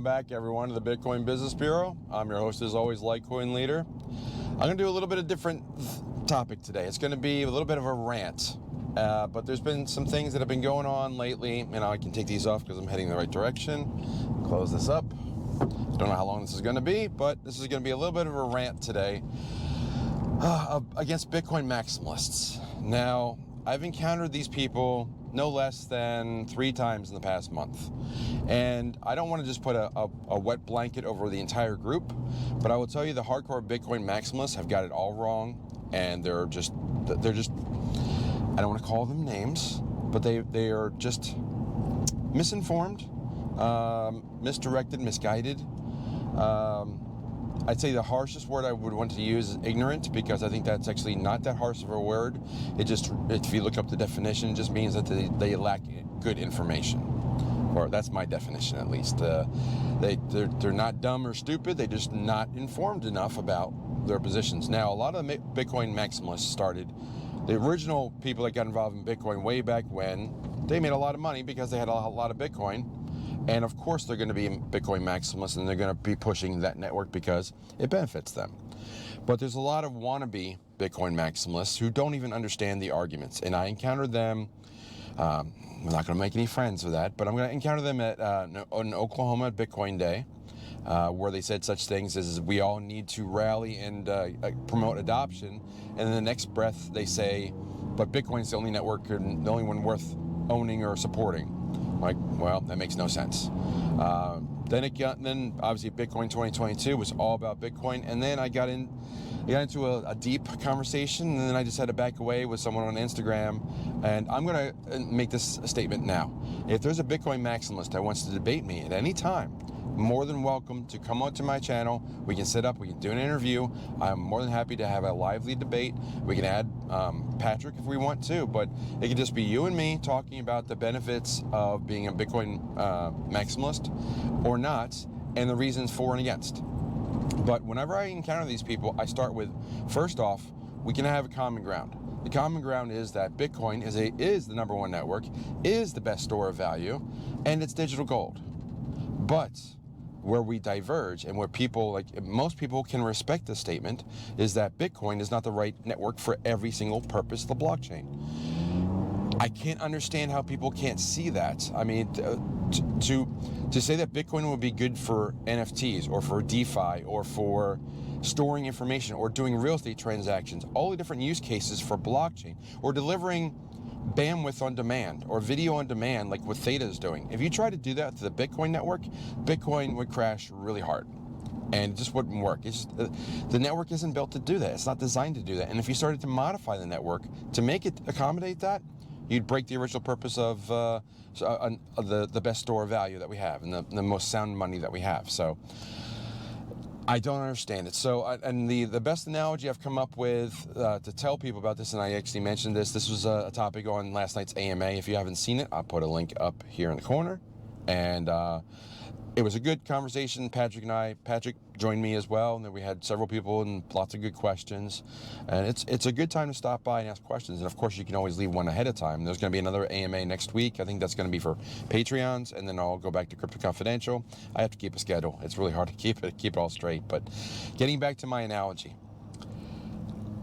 back, everyone, to the Bitcoin Business Bureau. I'm your host, as always, LitecoinLeader. I'm going to do a little bit of different topic today. It's going to be a little bit of a rant, but there's been some things that have been going on lately, and I can take these off because I'm heading in the right direction. Close this up. Don't know how long this is going to be, but this is going to be a little bit of a rant today against Bitcoin maximalists. Now, I've encountered these people no less than 3 times in the past month. And I don't want to just put a wet blanket over the entire group, but I will tell you the hardcore Bitcoin maximalists have got it all wrong, and they're just, I don't want to call them names, but they are just misinformed, misdirected, misguided. I'd say the harshest word I would want to use is ignorant, because I think that's actually not that harsh of a word. It just, if you look up the definition, it just means that they lack good information. Or that's my definition, at least. They're not dumb or stupid. They're just not informed enough about their positions. Now, a lot of the Bitcoin maximalists started, the original people that got involved in Bitcoin way back when, they made a lot of money because they had a lot of Bitcoin. And of course they're going to be Bitcoin maximalists, and they're going to be pushing that network because it benefits them. But there's a lot of wannabe Bitcoin maximalists who don't even understand the arguments. And I encountered them, I'm not going to make any friends with that, but I'm going to encounter them at in Oklahoma at Bitcoin Day, where they said such things as we all need to rally and promote adoption. And in the next breath they say, but Bitcoin's the only network and the only one worth owning or supporting. Like, well, that makes no sense. Then obviously Bitcoin 2022 was all about Bitcoin, and then I got into a deep conversation, and then I just had to back away with someone on Instagram. And I'm going to make this statement now. If there's a Bitcoin maximalist that wants to debate me at any time, more than welcome to come onto my channel. We can set up, we can do an interview. I'm more than happy to have a lively debate. We can add Patrick if we want to, but it can just be you and me talking about the benefits of being a Bitcoin maximalist or not, and the reasons for and against. But whenever I encounter these people, I start with, first off, we can have a common ground. The common ground is that Bitcoin is the #1 network, is the best store of value, and it's digital gold. But where we diverge, and where people, like most people can respect the statement, is that Bitcoin is not the right network for every single purpose of the blockchain. I can't understand how people can't see that. I mean, to say that Bitcoin would be good for NFTs or for DeFi or for storing information or doing real estate transactions, all the different use cases for blockchain, or delivering bandwidth on demand or video on demand like what Theta is doing. If you try to do that to the Bitcoin network, Bitcoin would crash really hard, and it just wouldn't work. It's just, the network isn't built to do that. It's not designed to do that. And if you started to modify the network to make it accommodate that, you'd break the original purpose of the best store of value that we have, and the most sound money that we have. So I don't understand it. So, and the best analogy I've come up with to tell people about this, and I actually mentioned this was a topic on last night's AMA. If you haven't seen it, I'll put a link up here in the corner. And it was a good conversation. Patrick joined me as well, and then we had several people and lots of good questions. And it's a good time to stop by and ask questions. And of course, you can always leave one ahead of time. There's going to be another AMA next week. I think that's going to be for Patreons, and then I'll go back to CryptoConfidential. I have to keep a schedule. It's really hard to keep it all straight. But getting back to my analogy,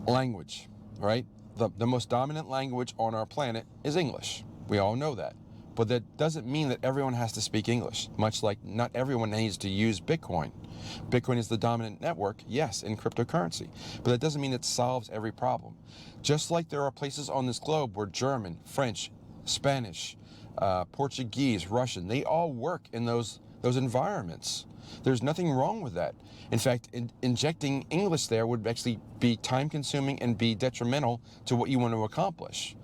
language, right? The most dominant language on our planet is English. We all know that. But that doesn't mean that everyone has to speak English, much like not everyone needs to use Bitcoin. Bitcoin is the dominant network, yes, in cryptocurrency, but that doesn't mean it solves every problem. Just like there are places on this globe where German, French, Spanish, Portuguese, Russian, they all work in those environments. There's nothing wrong with that. In fact, injecting English there would actually be time-consuming and be detrimental to what you want to accomplish.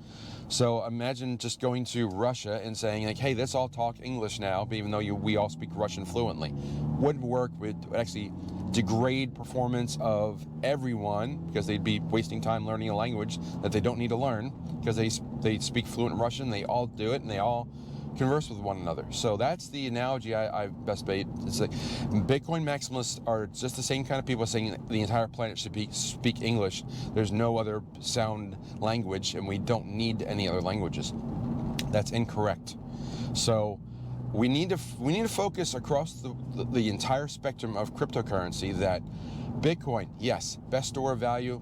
So imagine just going to Russia and saying, like, hey, let's all talk English now, even though we all speak Russian fluently. Wouldn't work. Would actually degrade performance of everyone, because they'd be wasting time learning a language that they don't need to learn, because they speak fluent Russian, they all do it, and they all converse with one another. So that's the analogy I best made. It's like Bitcoin maximalists are just the same kind of people saying the entire planet should speak English. There's no other sound language, and we don't need any other languages. That's incorrect. So we need to focus across the entire spectrum of cryptocurrency that Bitcoin, yes, best store of value,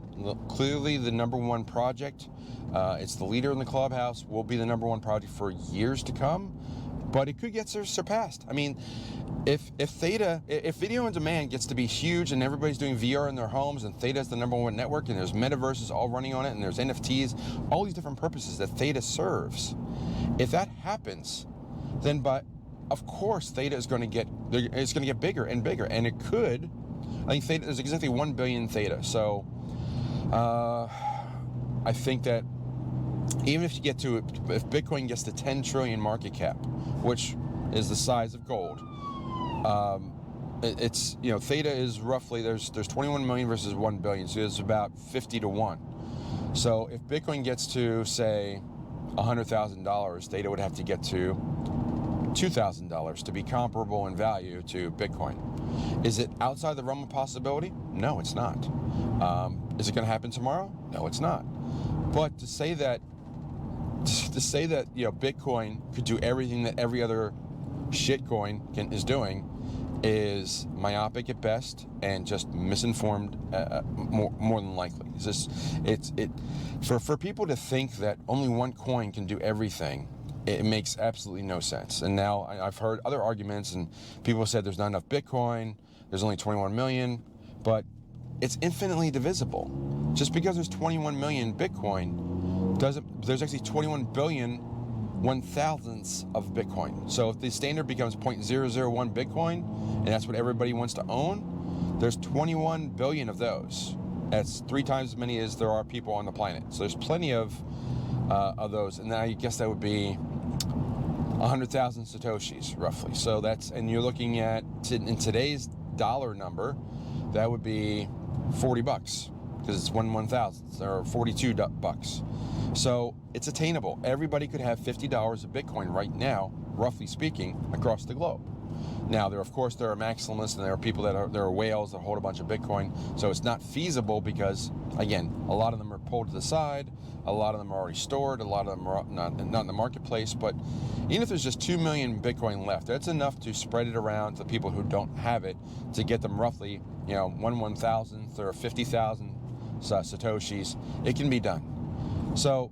clearly the number one project. It's the leader in the clubhouse, will be the number one project for years to come, but it could get surpassed. I mean, if video on demand gets to be huge and everybody's doing VR in their homes and Theta's the number one network and there's metaverses all running on it and there's NFTs, all these different purposes that Theta serves, if that happens, then of course Theta is going to get bigger and bigger, and it could. I think Theta, there's exactly 1 billion Theta. So I think that even if Bitcoin gets to 10 trillion market cap, which is the size of gold, it's, Theta is roughly, there's 21 million versus 1 billion. So it's about 50 to 1. So if Bitcoin gets to, say, $100,000, Theta would have to get to $2,000 to be comparable in value to Bitcoin. Is it outside the realm of possibility? No, it's not. Is it going to happen tomorrow? No, it's not. But to say that Bitcoin could do everything that every other shitcoin is doing is myopic at best and just misinformed more than likely. For people to think that only one coin can do everything, it makes absolutely no sense. And now I've heard other arguments, and people said there's not enough Bitcoin, there's only 21 million, but it's infinitely divisible. Just because there's 21 million Bitcoin, there's actually 21 billion 1,000ths of Bitcoin. So if the standard becomes 0.001 Bitcoin, and that's what everybody wants to own, there's 21 billion of those. That's 3 times as many as there are people on the planet. So there's plenty of those, and I guess that would be 100,000 Satoshis, roughly. So and you're looking at, in today's dollar number, that would be $40, because it's 1/1000th, or $42. So it's attainable. Everybody could have $50 of Bitcoin right now, roughly speaking, across the globe. Now, there are maximalists, and there are people there are whales that hold a bunch of Bitcoin. So it's not feasible because, again, a lot of them are pulled to the side. A lot of them are already stored. A lot of them are not in the marketplace. But even if there's just 2 million Bitcoin left, that's enough to spread it around to people who don't have it, to get them roughly, 1/1000th or 50,000 Satoshis. It can be done. So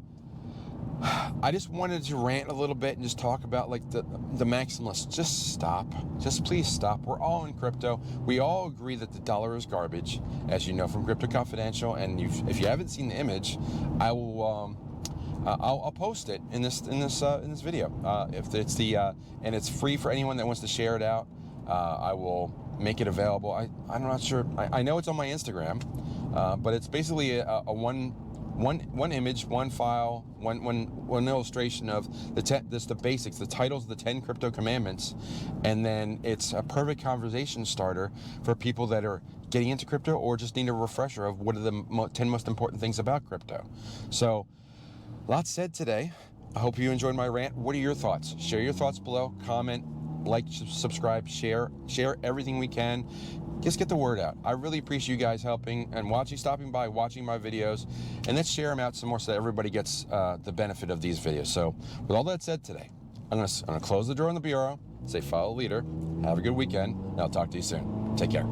I just wanted to rant a little bit and just talk about the maximalists. Just stop. Just please stop. We're all in crypto. We all agree that the dollar is garbage, as you know from CryptoConfidential. And if you haven't seen the image, I will. I'll post it in this video. If it's and it's free for anyone that wants to share it out. I will make it available. I'm not sure. I know it's on my Instagram, but it's basically a one image, one file, one illustration of the basics, the titles of the 10 crypto commandments, and then it's a perfect conversation starter for people that are getting into crypto or just need a refresher of what are the 10 most important things about crypto. So, lots said today. I hope you enjoyed my rant. What are your thoughts? Share your thoughts below. Comment, like, subscribe, share everything we can. Just get the word out. I really appreciate you guys helping and stopping by, watching my videos, and let's share them out some more so that everybody gets the benefit of these videos. So, with all that said today, I'm gonna close the door on the bureau, say follow leader, have a good weekend, and I'll talk to you soon. Take care.